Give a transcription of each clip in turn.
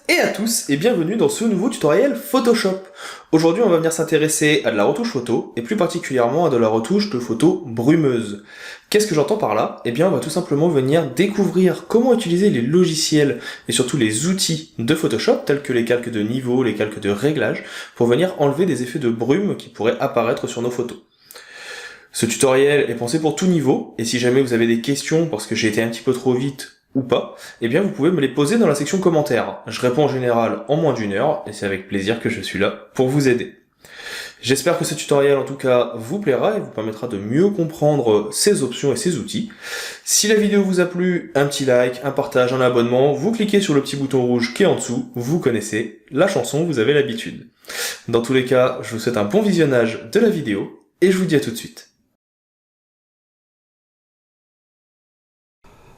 Et à tous et bienvenue dans ce nouveau tutoriel Photoshop. Aujourd'hui on va venir s'intéresser à de la retouche photo et plus particulièrement à de la retouche de photos brumeuses. Qu'est-ce que j'entends par là? Eh bien on va tout simplement venir découvrir comment utiliser les logiciels et surtout les outils de Photoshop tels que les calques de niveau, les calques de réglage pour venir enlever des effets de brume qui pourraient apparaître sur nos photos. Ce tutoriel est pensé pour tout niveau et si jamais vous avez des questions parce que j'ai été un petit peu trop vite ou pas, eh bien vous pouvez me les poser dans la section commentaires. Je réponds en général en moins d'une heure, et c'est avec plaisir que je suis là pour vous aider. J'espère que ce tutoriel en tout cas vous plaira et vous permettra de mieux comprendre ces options et ces outils. Si la vidéo vous a plu, un petit like, un partage, un abonnement, vous cliquez sur le petit bouton rouge qui est en dessous, vous connaissez la chanson, vous avez l'habitude. Dans tous les cas, je vous souhaite un bon visionnage de la vidéo, et je vous dis à tout de suite.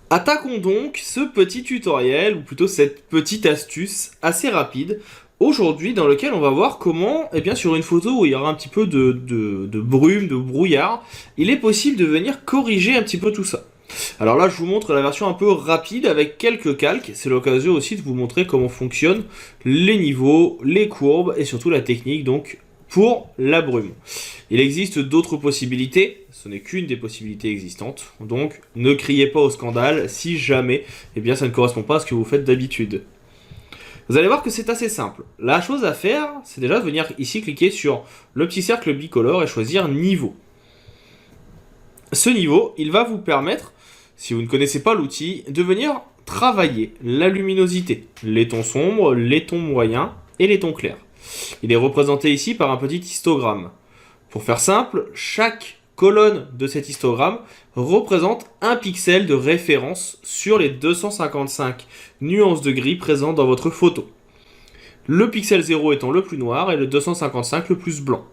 Attaquons donc ce petit tutoriel, ou plutôt cette petite astuce assez rapide, aujourd'hui dans lequel on va voir comment, sur une photo où il y aura un petit peu de brume, de brouillard, il est possible de venir corriger un petit peu tout ça. Alors là je vous montre la version un peu rapide avec quelques calques, c'est l'occasion aussi de vous montrer comment fonctionnent les niveaux, les courbes et surtout la technique donc pour la brume. Il existe d'autres possibilités, ce n'est qu'une des possibilités existantes, donc ne criez pas au scandale si jamais ça ne correspond pas à ce que vous faites d'habitude. Vous allez voir que c'est assez simple. La chose à faire, c'est déjà de venir ici cliquer sur le petit cercle bicolore et choisir niveau. Ce niveau, il va vous permettre, si vous ne connaissez pas l'outil, de venir travailler la luminosité, les tons sombres, les tons moyens et les tons clairs. Il est représenté ici par un petit histogramme. Pour faire simple, chaque colonne de cet histogramme représente un pixel de référence sur les 255 nuances de gris présentes dans votre photo. Le pixel 0 étant le plus noir et le 255 le plus blanc.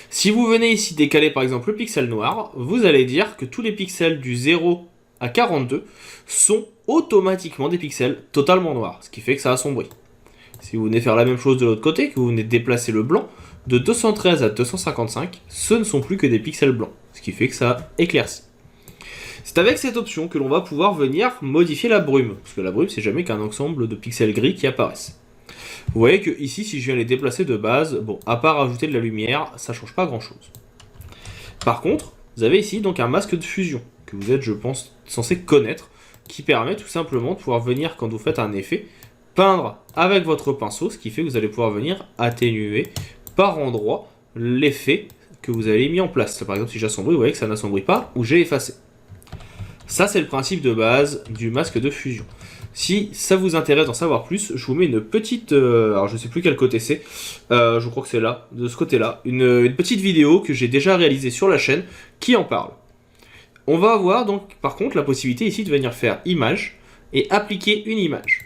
Si vous venez ici décaler par exemple le pixel noir, vous allez dire que tous les pixels du 0 à 42 sont automatiquement des pixels totalement noirs, ce qui fait que ça assombrit. Si vous venez faire la même chose de l'autre côté, que vous venez déplacer le blanc, de 213 à 255, ce ne sont plus que des pixels blancs, ce qui fait que ça éclaircit. C'est avec cette option que l'on va pouvoir venir modifier la brume, parce que la brume c'est jamais qu'un ensemble de pixels gris qui apparaissent. Vous voyez que ici, si je viens les déplacer de base, bon, à part ajouter de la lumière, ça change pas grand chose. Par contre, vous avez ici donc un masque de fusion, que vous êtes, je pense, censé connaître, qui permet tout simplement de pouvoir venir, quand vous faites un effet, peindre avec votre pinceau, ce qui fait que vous allez pouvoir venir atténuer par endroit l'effet que vous avez mis en place. Par exemple, si j'assombris, vous voyez que ça n'assombrit pas, ou j'ai effacé. Ça, c'est le principe de base du masque de fusion. Si ça vous intéresse d'en savoir plus, je vous mets une petite... alors, je sais plus quel côté c'est. Je crois que c'est là, de ce côté-là. Une petite vidéo que j'ai déjà réalisée sur la chaîne qui en parle. On va avoir donc, par contre, la possibilité ici de venir faire image et appliquer une image.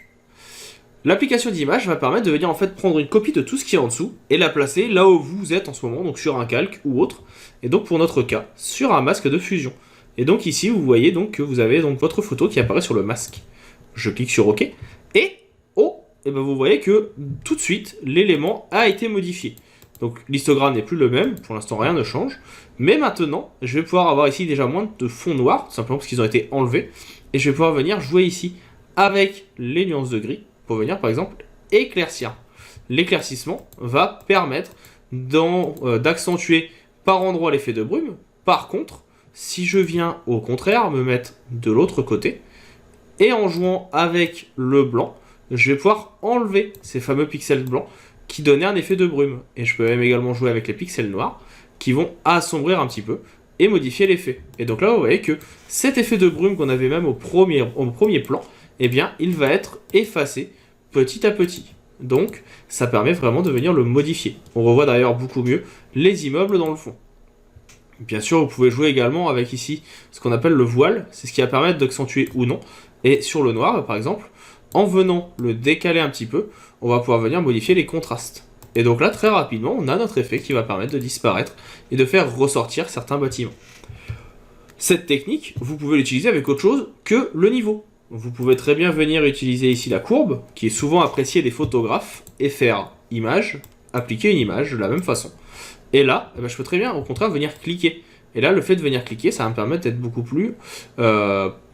L'application d'image va permettre de venir en fait prendre une copie de tout ce qui est en dessous et la placer là où vous êtes en ce moment, donc sur un calque ou autre, et donc pour notre cas, sur un masque de fusion. Et donc ici, vous voyez donc que vous avez donc votre photo qui apparaît sur le masque. Je clique sur OK, et vous voyez que tout de suite, l'élément a été modifié. Donc l'histogramme n'est plus le même, pour l'instant rien ne change, mais maintenant, je vais pouvoir avoir ici déjà moins de fond noir, tout simplement parce qu'ils ont été enlevés, et je vais pouvoir venir jouer ici avec les nuances de gris, pour venir par exemple éclaircir. L'éclaircissement va permettre d'accentuer par endroit l'effet de brume. Par contre, si je viens au contraire me mettre de l'autre côté, et en jouant avec le blanc, je vais pouvoir enlever ces fameux pixels blancs qui donnaient un effet de brume. Et je peux même également jouer avec les pixels noirs qui vont assombrir un petit peu et modifier l'effet. Et donc là vous voyez que cet effet de brume qu'on avait même au premier plan, il va être effacé petit à petit. Donc, ça permet vraiment de venir le modifier. On revoit d'ailleurs beaucoup mieux les immeubles dans le fond. Bien sûr, vous pouvez jouer également avec ici ce qu'on appelle le voile. C'est ce qui va permettre d'accentuer ou non. Et sur le noir, par exemple, en venant le décaler un petit peu, on va pouvoir venir modifier les contrastes. Et donc là, très rapidement, on a notre effet qui va permettre de disparaître et de faire ressortir certains bâtiments. Cette technique, vous pouvez l'utiliser avec autre chose que le niveau. Vous pouvez très bien venir utiliser ici la courbe, qui est souvent appréciée des photographes, et faire image, appliquer une image de la même façon. Et là, je peux très bien, au contraire, venir cliquer. Et là, le fait de venir cliquer, ça va me permettre d'être beaucoup plus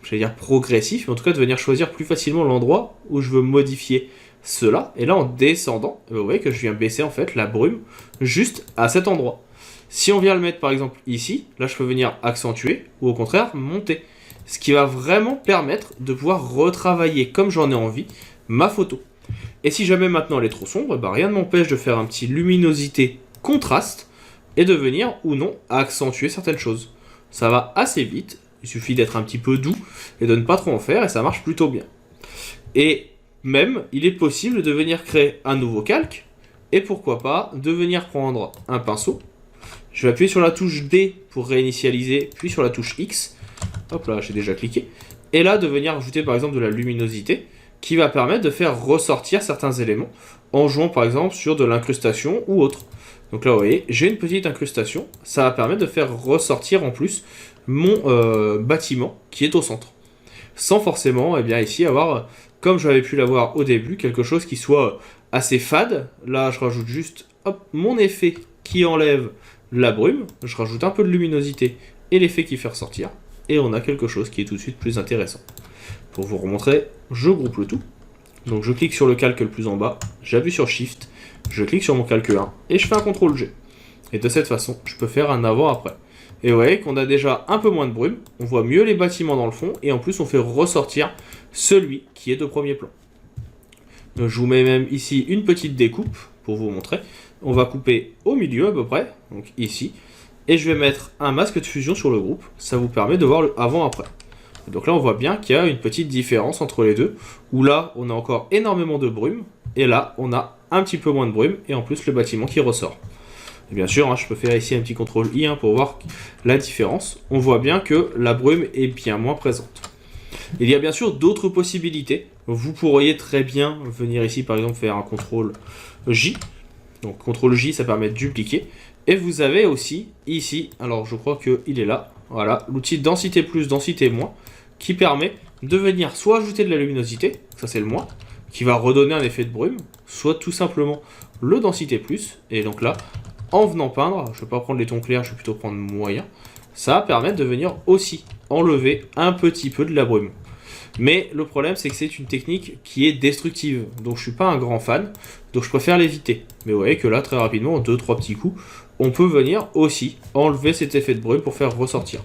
j'allais dire progressif, mais en tout cas de venir choisir plus facilement l'endroit où je veux modifier cela. Et là, en descendant, vous voyez que je viens baisser en fait la brume juste à cet endroit. Si on vient le mettre par exemple ici, là je peux venir accentuer ou au contraire monter. Ce qui va vraiment permettre de pouvoir retravailler comme j'en ai envie ma photo. Et si jamais maintenant elle est trop sombre, bah rien ne m'empêche de faire un petit luminosité contraste et de venir ou non accentuer certaines choses. Ça va assez vite, il suffit d'être un petit peu doux et de ne pas trop en faire et ça marche plutôt bien. Et même, il est possible de venir créer un nouveau calque et pourquoi pas de venir prendre un pinceau. Je vais appuyer sur la touche D pour réinitialiser, puis sur la touche X. Hop là, j'ai déjà cliqué. Et là, de venir ajouter par exemple de la luminosité qui va permettre de faire ressortir certains éléments en jouant par exemple sur de l'incrustation ou autre. Donc là, vous voyez, j'ai une petite incrustation. Ça va permettre de faire ressortir en plus mon bâtiment qui est au centre. Sans forcément, eh bien, ici, avoir, comme j'avais pu l'avoir au début, quelque chose qui soit assez fade. Là, je rajoute juste hop, mon effet qui enlève la brume. Je rajoute un peu de luminosité et l'effet qui fait ressortir. Et on a quelque chose qui est tout de suite plus intéressant. Pour vous remontrer, je groupe le tout. Donc je clique sur le calque le plus en bas, j'appuie sur Shift, je clique sur mon calque 1 et je fais un CTRL G. Et de cette façon, je peux faire un avant-après. Et vous voyez qu'on a déjà un peu moins de brume, on voit mieux les bâtiments dans le fond et en plus on fait ressortir celui qui est de premier plan. Donc, je vous mets même ici une petite découpe pour vous montrer. On va couper au milieu à peu près, donc ici. Et je vais mettre un masque de fusion sur le groupe, ça vous permet de voir le avant-après. Donc là on voit bien qu'il y a une petite différence entre les deux, où là on a encore énormément de brume, et là on a un petit peu moins de brume, et en plus le bâtiment qui ressort. Et bien sûr, je peux faire ici un petit CTRL I pour voir la différence. On voit bien que la brume est bien moins présente. Il y a bien sûr d'autres possibilités. Vous pourriez très bien venir ici par exemple faire un CTRL J. Donc CTRL J ça permet de dupliquer. Et vous avez aussi ici, alors je crois qu'il est là, voilà, l'outil densité plus, densité moins, qui permet de venir soit ajouter de la luminosité, ça c'est le moins, qui va redonner un effet de brume, soit tout simplement le densité plus, et donc là, en venant peindre, je ne vais pas prendre les tons clairs, je vais plutôt prendre moyen, ça va permettre de venir aussi enlever un petit peu de la brume. Mais le problème c'est que c'est une technique qui est destructive, donc je suis pas un grand fan, donc je préfère l'éviter. Mais vous voyez que là très rapidement, en 2-3 petits coups, on peut venir aussi enlever cet effet de brume pour faire ressortir.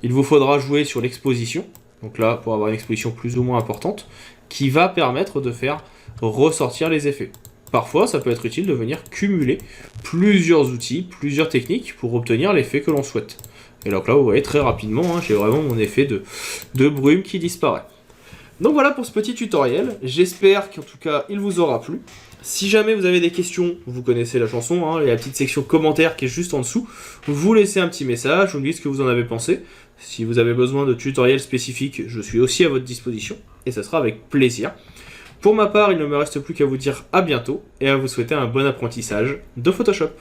Il vous faudra jouer sur l'exposition, donc là pour avoir une exposition plus ou moins importante, qui va permettre de faire ressortir les effets. Parfois ça peut être utile de venir cumuler plusieurs outils, plusieurs techniques pour obtenir l'effet que l'on souhaite. Et donc là vous voyez très rapidement, j'ai vraiment mon effet de brume qui disparaît. Donc voilà pour ce petit tutoriel, j'espère qu'en tout cas il vous aura plu. Si jamais vous avez des questions, vous connaissez la chanson, il y a la petite section commentaires qui est juste en dessous, vous laissez un petit message, vous me dites ce que vous en avez pensé. Si vous avez besoin de tutoriels spécifiques, je suis aussi à votre disposition, et ça sera avec plaisir. Pour ma part, il ne me reste plus qu'à vous dire à bientôt, et à vous souhaiter un bon apprentissage de Photoshop.